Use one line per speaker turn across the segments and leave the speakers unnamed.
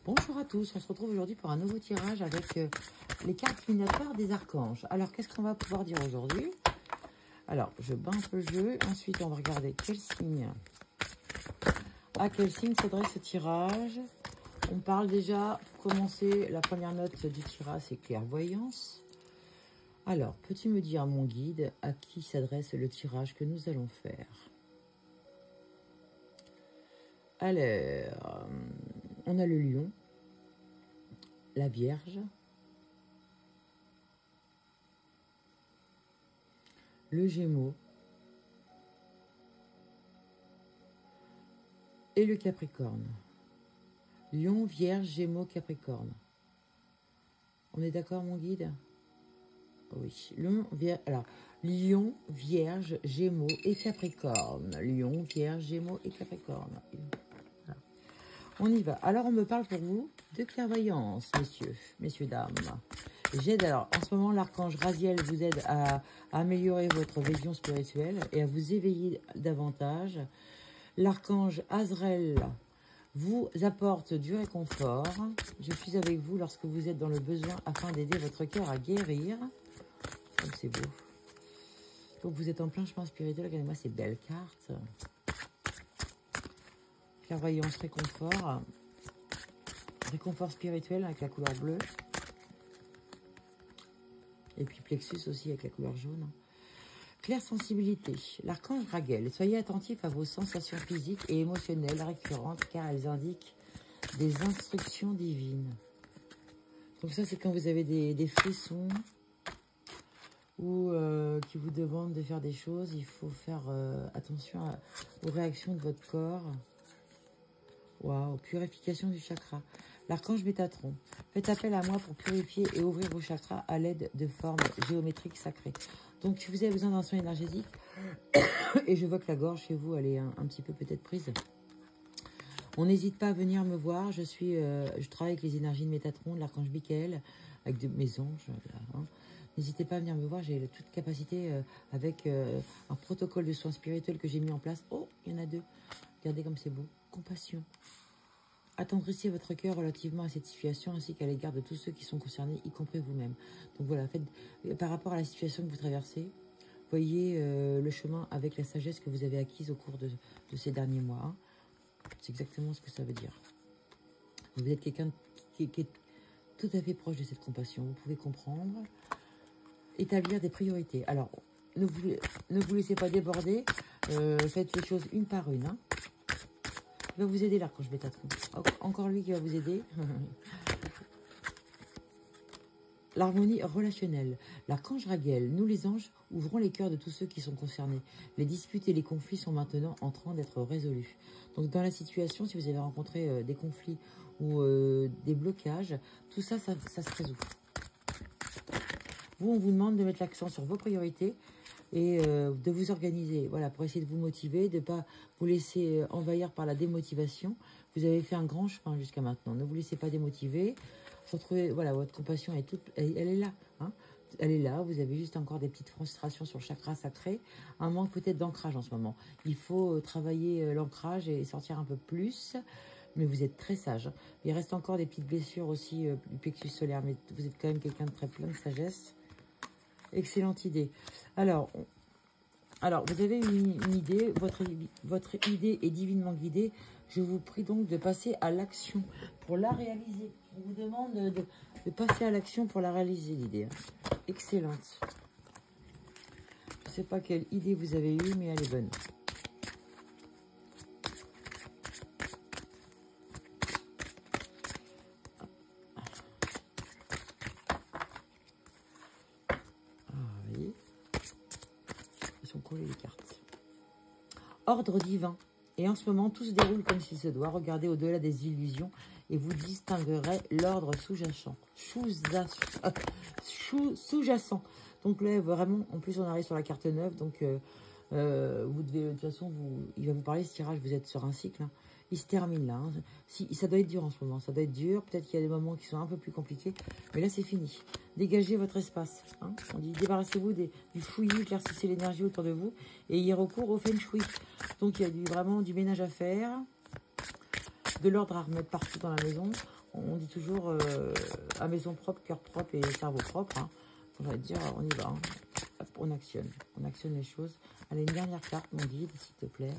Bonjour à tous, on se retrouve aujourd'hui pour un nouveau tirage avec les cartes minotaures des archanges. Alors, qu'est-ce qu'on va pouvoir dire aujourd'hui? Alors, je bats un peu le jeu. Ensuite, on va regarder quel signe, à quel signe s'adresse ce tirage. On parle déjà, pour commencer, la première note du tirage, c'est clairvoyance. Alors, peux-tu me dire, mon guide, à qui s'adresse le tirage que nous allons faire? Alors, on a le lion, la vierge, le gémeau et le capricorne. Lion, vierge, gémeaux, capricorne. On est d'accord, mon guide? Oui. Lion, vierge, gémeaux et capricorne. Lion, vierge, gémeaux et capricorne. Voilà. On y va. Alors, on me parle pour vous de clairvoyance, messieurs, dames. J'aide, alors, en ce moment, l'archange Raziel vous aide à améliorer votre vision spirituelle et à vous éveiller davantage. L'archange Azrael vous apporte du réconfort. Je suis avec vous lorsque vous êtes dans le besoin afin d'aider votre cœur à guérir. Comme c'est beau. Donc, vous êtes en plein chemin spirituel. Regardez-moi ces belles cartes. Clairvoyance, réconfort. Réconfort spirituel avec la couleur bleue. Et puis plexus aussi avec la couleur jaune. Claire sensibilité. L'archange Raguel. Soyez attentifs à vos sensations physiques et émotionnelles récurrentes car elles indiquent des instructions divines. Donc ça, c'est quand vous avez des frissons ou qui vous demandent de faire des choses. Il faut faire attention aux réactions de votre corps. Waouh, purification du chakra. L'archange Métatron. Faites appel à moi pour purifier et ouvrir vos chakras à l'aide de formes géométriques sacrées. Donc, si vous avez besoin d'un soin énergétique, et je vois que la gorge chez vous, elle est un petit peu peut-être prise, on n'hésite pas à venir me voir. Je travaille avec les énergies de Métatron, de l'archange Michael, avec mes anges. Hein. N'hésitez pas à venir me voir. J'ai toute capacité avec un protocole de soins spirituels que j'ai mis en place. Oh, il y en a deux. Regardez comme c'est beau. Compassion. Attendrissez votre cœur relativement à cette situation ainsi qu'à l'égard de tous ceux qui sont concernés, y compris vous-même. Donc voilà, par rapport à la situation que vous traversez, voyez le chemin avec la sagesse que vous avez acquise au cours de ces derniers mois. Hein. C'est exactement ce que ça veut dire. Vous êtes quelqu'un qui est tout à fait proche de cette compassion. Vous pouvez comprendre, établir des priorités. Alors, ne vous laissez pas déborder. Faites les choses une par une. Hein. Il va vous aider, l'archange Métatron. Encore lui qui va vous aider. L'harmonie relationnelle. L'archange Raguel, nous les anges, ouvrons les cœurs de tous ceux qui sont concernés. Les disputes et les conflits sont maintenant en train d'être résolus. Donc dans la situation, si vous avez rencontré des conflits ou des blocages, tout ça, ça se résout. Vous, on vous demande de mettre l'accent sur vos priorités et de vous organiser, voilà, pour essayer de vous motiver, de ne pas vous laisser envahir par la démotivation. Vous avez fait un grand chemin jusqu'à maintenant. Ne vous laissez pas démotiver. Retrouvez, voilà, votre compassion est toute, elle est là. Hein, elle est là. Vous avez juste encore des petites frustrations sur le chakra sacré. Un manque peut-être d'ancrage en ce moment. Il faut travailler l'ancrage et sortir un peu plus. Mais vous êtes très sage. Il reste encore des petites blessures aussi du plexus solaire. Mais vous êtes quand même quelqu'un de très plein de sagesse. Excellente idée. Alors, vous avez une idée, votre idée est divinement guidée. Je vous prie donc de passer à l'action pour la réaliser. On vous demande de passer à l'action pour la réaliser, l'idée. Hein. Excellente. Je ne sais pas quelle idée vous avez eue, mais elle est bonne. Les cartes. Ordre divin. Et en ce moment, tout se déroule comme s'il se doit. Regardez au-delà des illusions et vous distinguerez l'ordre sous-jacent. Sous-jacent. Donc là, vraiment, en plus, on arrive sur la carte 9. Donc, vous devez, de toute façon, il va vous parler, ce tirage, vous êtes sur un cycle. Hein. Il se termine là. Hein. Ça doit être dur en ce moment. Ça doit être dur. Peut-être qu'il y a des moments qui sont un peu plus compliqués. Mais là, c'est fini. Dégagez votre espace. Hein. On dit, débarrassez-vous du fouillis, éclaircissez l'énergie autour de vous. Et y recours au feng shui. Donc, il y a vraiment du ménage à faire. De l'ordre à remettre partout dans la maison. on dit toujours à maison propre, cœur propre et cerveau propre. Hein. On va dire, on y va. Hein. Hop, on actionne les choses. Allez, une dernière carte, mon guide, s'il te plaît.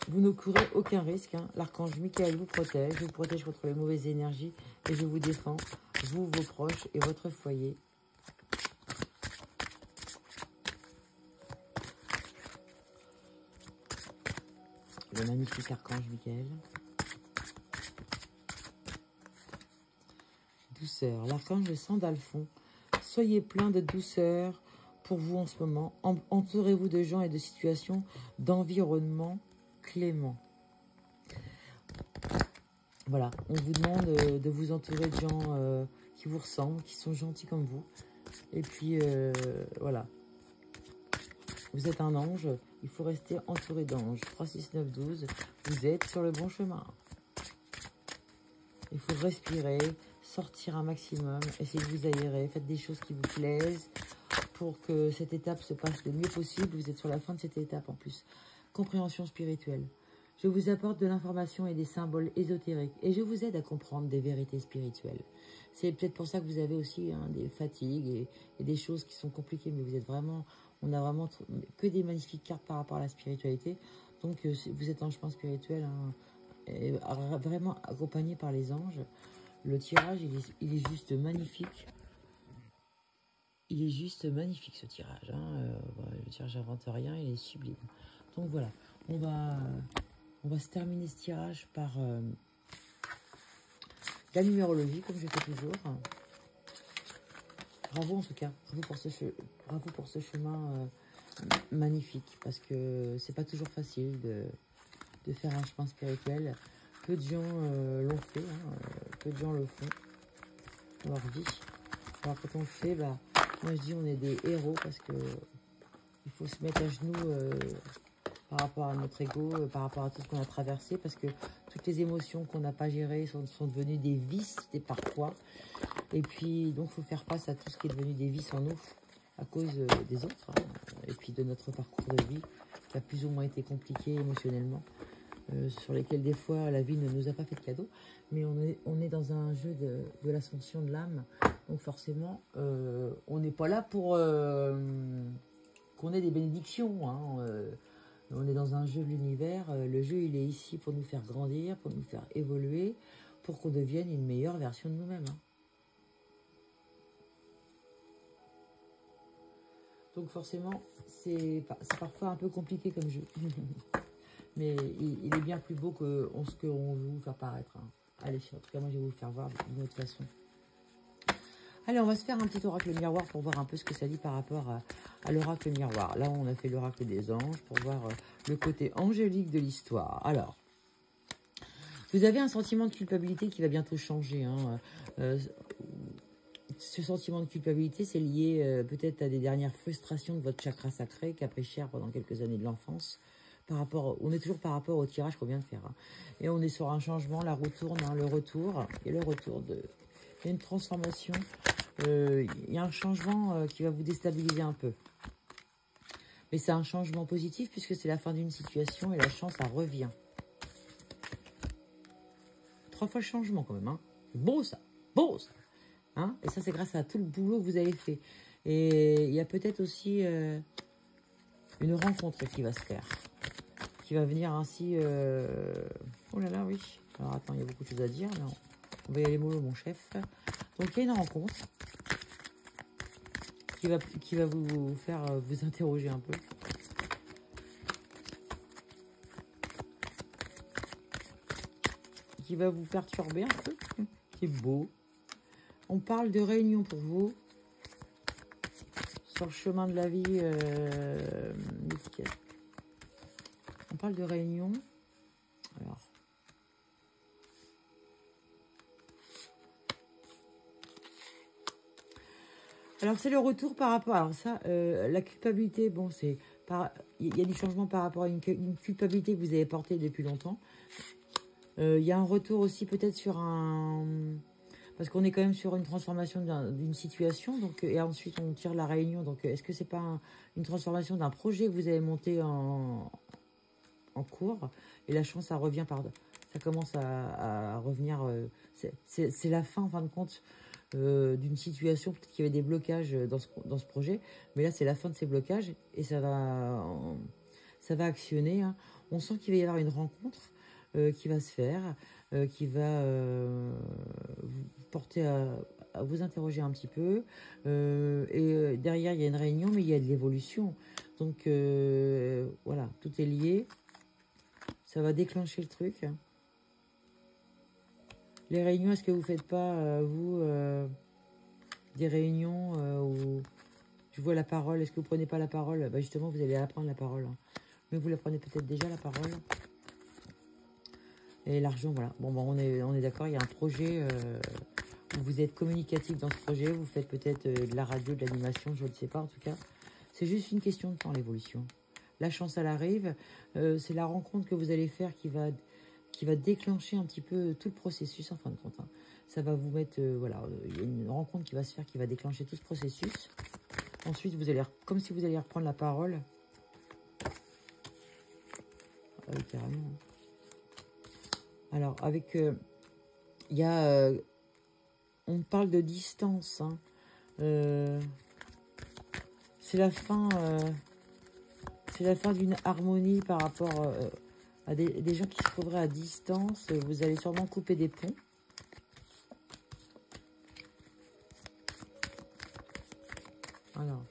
Vous ne courez aucun risque. Hein. L'archange Michael vous protège. Je vous protège contre les mauvaises énergies. Et je vous défends, vous, vos proches et votre foyer. Le magnifique archange Michael. Douceur. L'archange Sandalphon. Soyez plein de douceur pour vous en ce moment. Entourez-vous de gens et de situations d'environnement clément. Voilà, on vous demande de vous entourer de gens qui vous ressemblent, qui sont gentils comme vous. Et puis, voilà. Vous êtes un ange, il faut rester entouré d'anges. 3, 6, 9, 12, vous êtes sur le bon chemin. Il faut respirer, sortir un maximum, essayer de vous aérer, faites des choses qui vous plaisent pour que cette étape se passe le mieux possible. Vous êtes sur la fin de cette étape en plus. Compréhension spirituelle. Je vous apporte de l'information et des symboles ésotériques et je vous aide à comprendre des vérités spirituelles. C'est peut-être pour ça que vous avez aussi des fatigues et des choses qui sont compliquées, mais vous êtes vraiment, on a vraiment que des magnifiques cartes par rapport à la spiritualité. Donc vous êtes en chemin spirituel, hein, et vraiment accompagné par les anges. Le tirage, il est juste magnifique. Il est juste magnifique ce tirage. Hein. Le tirage, j'invente rien, il est sublime. Donc voilà, on va se terminer ce tirage par la numérologie, comme je fais toujours. Bravo en tout cas, bravo pour ce chemin magnifique, parce que c'est pas toujours facile de faire un chemin spirituel. Peu de gens l'ont fait, hein, peu de gens le font dans leur vie. Alors quand on le fait, bah, moi je dis on est des héros, parce que il faut se mettre à genoux par rapport à notre ego, par rapport à tout ce qu'on a traversé, parce que toutes les émotions qu'on n'a pas gérées sont devenues des vices, des parfois. Et puis, donc, il faut faire face à tout ce qui est devenu des vices en nous, à cause des autres, hein, et puis de notre parcours de vie, qui a plus ou moins été compliqué émotionnellement, sur lesquels, des fois, la vie ne nous a pas fait de cadeau. Mais on est dans un jeu de l'ascension de l'âme, donc forcément, on n'est pas là pour qu'on ait des bénédictions, hein, on est dans un jeu de l'univers. Le jeu, il est ici pour nous faire grandir, pour nous faire évoluer, pour qu'on devienne une meilleure version de nous-mêmes. Hein. Donc forcément, c'est parfois un peu compliqué comme jeu. Mais il est bien plus beau que ce qu'on veut vous faire paraître. Hein. Allez, en tout cas, moi, je vais vous le faire voir d'une autre façon. Allez, on va se faire un petit oracle miroir pour voir un peu ce que ça dit par rapport à l'oracle miroir. Là, on a fait l'oracle des anges pour voir le côté angélique de l'histoire. Alors, vous avez un sentiment de culpabilité qui va bientôt changer. Hein. Ce sentiment de culpabilité, c'est lié peut-être à des dernières frustrations de votre chakra sacré qui a pris cher pendant quelques années de l'enfance. On est toujours par rapport au tirage qu'on vient de faire. Hein. Et on est sur un changement, la roue tourne, hein, le retour. Et le retour il y a une transformation. Il y a un changement qui va vous déstabiliser un peu. Mais c'est un changement positif puisque c'est la fin d'une situation et la chance, ça revient. 3 fois le changement quand même. Hein. Beau ça, beau ça. Hein, et ça, c'est grâce à tout le boulot que vous avez fait. Et il y a peut-être aussi une rencontre qui va se faire. Qui va venir ainsi... Oh là là, oui. Alors attends, il y a beaucoup de choses à dire. Là, on va y aller mollo, mon chef. Donc il y a une rencontre qui va vous faire vous interroger un peu. Qui va vous perturber un peu. C'est beau. On parle de réunion pour vous. Sur le chemin de la vie. On parle de réunion. Alors c'est le retour par rapport... Alors ça, la culpabilité, bon, c'est... Il y a du changement par rapport à une culpabilité que vous avez portée depuis longtemps. Il y a un retour aussi peut-être sur un... Parce qu'on est quand même sur une transformation d'une situation. Donc, et ensuite, on tire la réunion. Donc, est-ce que c'est pas une transformation d'un projet que vous avez monté en cours? Et la chance, ça Ça commence à revenir. C'est la fin, en fin de compte, d'une situation. Peut-être qu'il y avait des blocages dans ce projet. Mais là, c'est la fin de ces blocages. Et ça va actionner. Hein. On sent qu'il va y avoir une rencontre qui va se faire. Qui va vous porter à vous interroger un petit peu. Et derrière, il y a une réunion, mais il y a de l'évolution. Donc, voilà, tout est lié. Ça va déclencher le truc. Les réunions, est-ce que vous ne faites pas, vous, des réunions où je vois la parole? Est-ce que vous ne prenez pas la parole? Bah justement, vous allez apprendre la parole. Hein. Mais vous la prenez peut-être déjà, la parole. Et l'argent, voilà. Bon, on est d'accord, il y a un projet où vous êtes communicatif dans ce projet. Vous faites peut-être de la radio, de l'animation, je ne sais pas en tout cas. C'est juste une question de temps, l'évolution. La chance, elle arrive. C'est la rencontre que vous allez faire qui va déclencher un petit peu tout le processus, en fin de compte. Hein. Ça va vous mettre... voilà, il y a une rencontre qui va se faire, qui va déclencher tout ce processus. Ensuite, vous allez, comme si vous alliez reprendre la parole. Carrément. Alors, avec... il y a... on parle de distance. Hein. C'est la fin... c'est la fin d'une harmonie par rapport à des gens qui se trouveraient à distance. Vous allez sûrement couper des ponts. Alors,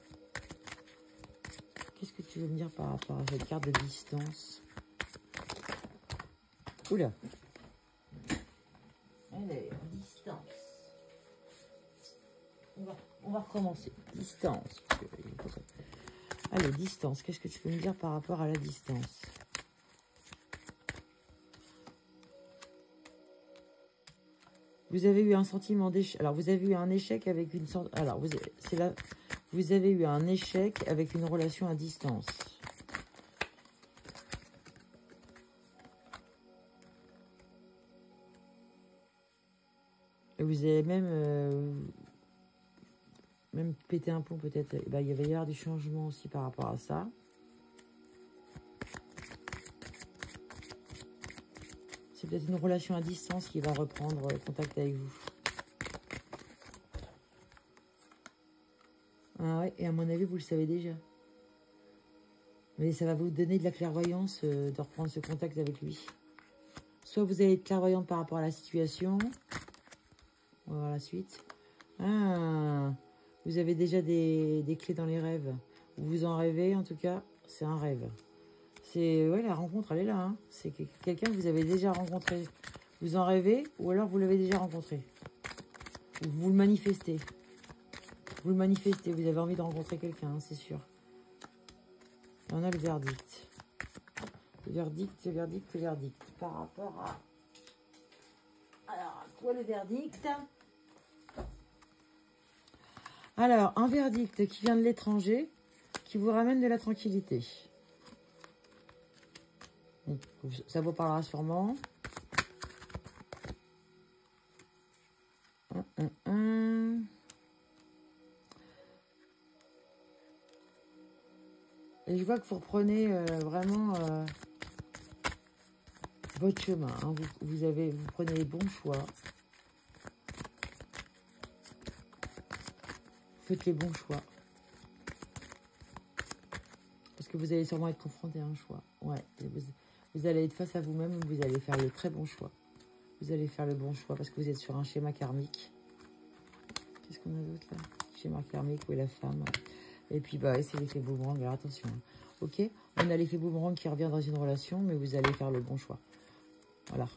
qu'est-ce que tu veux me dire par rapport à cette carte de distance? Oula. Allez, distance. On va recommencer. Distance. Allez, distance. Qu'est-ce que tu peux me dire par rapport à la distance? Vous avez eu un sentiment d'échec. Alors, vous avez eu un échec avec une... Alors, vous avez eu un échec avec une relation à distance. Et vous avez même pété un plomb peut-être. Il va y avoir du changement aussi par rapport à ça. C'est peut-être une relation à distance qui va reprendre contact avec vous. Ah ouais, et à mon avis, vous le savez déjà. Mais ça va vous donner de la clairvoyance de reprendre ce contact avec lui. Soit vous allez être clairvoyante par rapport à la situation. On va voir la suite. Ah, vous avez déjà des clés dans les rêves. Vous en rêvez, en tout cas, c'est un rêve. C'est, ouais, la rencontre, elle est là. Hein. C'est quelqu'un que vous avez déjà rencontré. Vous en rêvez ou alors vous l'avez déjà rencontré. Vous le manifestez. Vous le manifestez. Vous avez envie de rencontrer quelqu'un, hein, c'est sûr. Et on a le verdict. Le verdict, le verdict, le verdict. Par rapport à... Alors, quoi le verdict? Alors, un verdict qui vient de l'étranger, qui vous ramène de la tranquillité. Ça vous parlera sûrement. Et je vois que vous reprenez vraiment votre chemin. Hein. Vous prenez les bons choix. Vous faites les bons choix. Parce que vous allez sûrement être confronté à un choix. Ouais. Vous allez être face à vous-même, vous allez faire le très bon choix. Vous allez faire le bon choix parce que vous êtes sur un schéma karmique. Qu'est-ce qu'on a d'autre là? Schéma karmique, où est la femme? Et puis, bah, c'est l'effet boomerang. Alors, attention. Hein. Ok? On a l'effet boomerang qui revient dans une relation, mais vous allez faire le bon choix. Voilà.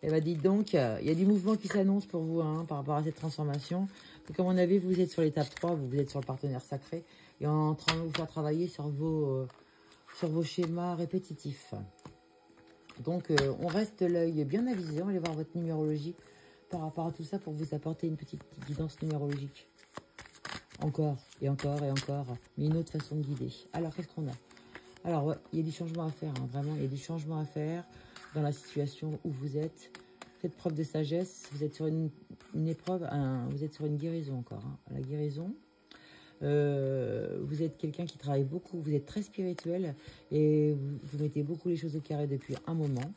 Et bah, dites donc, il y a du mouvement qui s'annonce pour vous hein, par rapport à cette transformation. Et comme on a vu, vous êtes sur l'étape 3, vous êtes sur le partenaire sacré et en train de vous faire travailler sur vos schémas répétitifs. Donc, on reste l'œil bien avisé. On va aller voir votre numérologie par rapport à tout ça pour vous apporter une petite guidance numérologique. Encore, et encore, et encore. Mais une autre façon de guider. Alors, qu'est-ce qu'on a? Alors, ouais, il y a du changement à faire. Hein, vraiment, il y a du changement à faire dans la situation où vous êtes. Faites preuve de sagesse. Vous êtes sur une épreuve. Vous êtes sur une guérison encore. Hein, la guérison. Vous êtes quelqu'un qui travaille beaucoup. Vous êtes très spirituel. Et vous mettez beaucoup les choses au carré depuis un moment.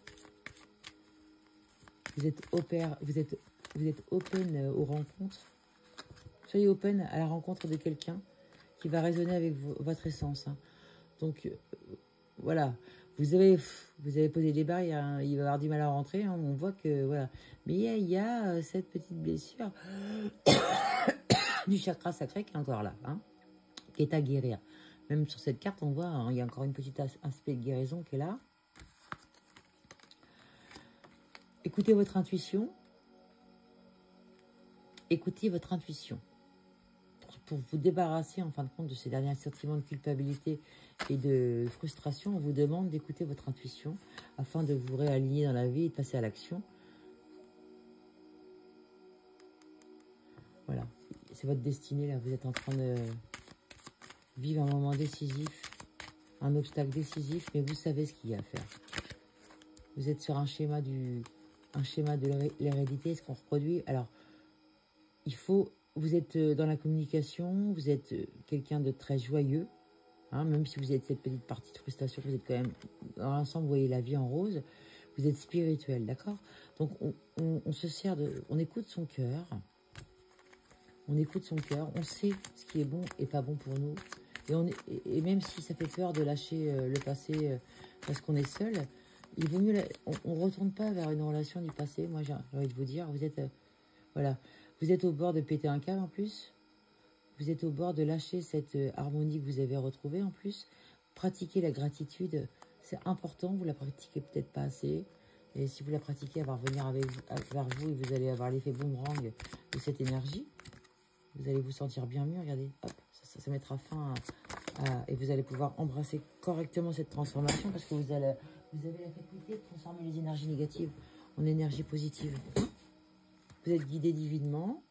Vous êtes open aux rencontres. Soyez open à la rencontre de quelqu'un qui va résonner avec votre essence. Hein. Donc, voilà. Vous avez posé des barres, il va avoir du mal à rentrer. Hein, on voit que, voilà. Mais il y a cette petite blessure du chakra sacré qui est encore là, hein, qui est à guérir. Même sur cette carte, on voit, hein, il y a encore une petite aspect de guérison qui est là. Écoutez votre intuition. Écoutez votre intuition. Pour vous débarrasser, en fin de compte, de ces derniers sentiments de culpabilité et de frustration, on vous demande d'écouter votre intuition afin de vous réaligner dans la vie et de passer à l'action. Voilà. C'est votre destinée, là. Vous êtes en train de vivre un moment décisif, un obstacle décisif, mais vous savez ce qu'il y a à faire. Vous êtes sur un schéma de l'hérédité, ce qu'on reproduit. Alors, vous êtes dans la communication, vous êtes quelqu'un de très joyeux, hein, même si vous êtes cette petite partie de frustration, vous êtes quand même, dans l'ensemble, vous voyez la vie en rose, vous êtes spirituel, d'accord? Donc, on se sert on écoute son cœur, on sait ce qui est bon et pas bon pour nous, et même si ça fait peur de lâcher le passé parce qu'on est seul, il vaut mieux, on ne retourne pas vers une relation du passé. Moi, j'ai envie de vous dire, vous êtes, voilà, vous êtes au bord de péter un câble en plus. Vous êtes au bord de lâcher cette harmonie que vous avez retrouvée en plus. Pratiquez la gratitude, c'est important. Vous la pratiquez peut-être pas assez. Et si vous la pratiquez, elle va revenir vers vous et vous allez avoir l'effet boomerang de cette énergie. Vous allez vous sentir bien mieux. Regardez, hop, ça mettra fin et vous allez pouvoir embrasser correctement cette transformation parce que vous avez la faculté de transformer les énergies négatives en énergie positive. Vous êtes guidé divinement.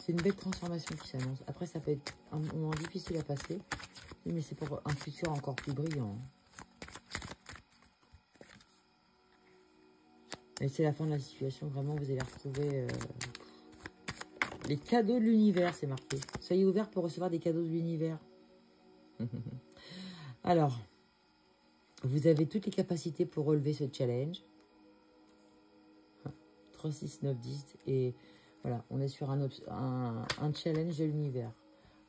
C'est une belle transformation qui s'annonce. Après, ça peut être un moment difficile à passer, mais c'est pour un futur encore plus brillant. Et c'est la fin de la situation. Vraiment, vous allez retrouver les cadeaux de l'univers, c'est marqué. Soyez ouverts pour recevoir des cadeaux de l'univers. Alors, vous avez toutes les capacités pour relever ce challenge. 3, 6, 9, 10. Et voilà, on est sur un challenge de l'univers.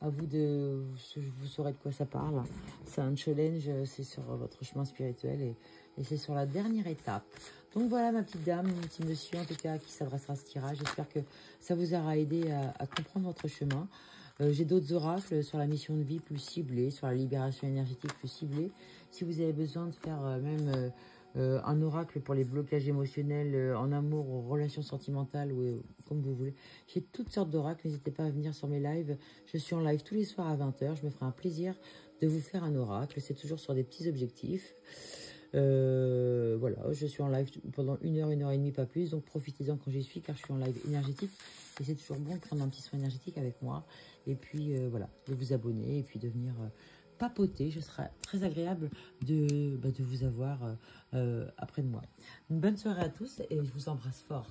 À vous vous saurez de quoi ça parle. C'est un challenge, c'est sur votre chemin spirituel et c'est sur la dernière étape. Donc voilà ma petite dame, mon petit monsieur en tout cas qui s'adressera à ce tirage. J'espère que ça vous aura aidé à comprendre votre chemin. J'ai d'autres oracles sur la mission de vie plus ciblée, sur la libération énergétique plus ciblée. Si vous avez besoin de faire un oracle pour les blocages émotionnels en amour, aux relations sentimentales ou comme vous voulez. J'ai toutes sortes d'oracles, n'hésitez pas à venir sur mes lives. Je suis en live tous les soirs à 20 h. Je me ferai un plaisir de vous faire un oracle. C'est toujours sur des petits objectifs. Voilà, je suis en live pendant 1 heure, 1 heure et demie, pas plus. Donc profitez-en quand j'y suis car je suis en live énergétique. Et c'est toujours bon de prendre un petit soin énergétique avec moi. Et puis voilà, de vous abonner et puis de venir... papoter, je serai très agréable de vous avoir après de moi. Une bonne soirée à tous et je vous embrasse fort.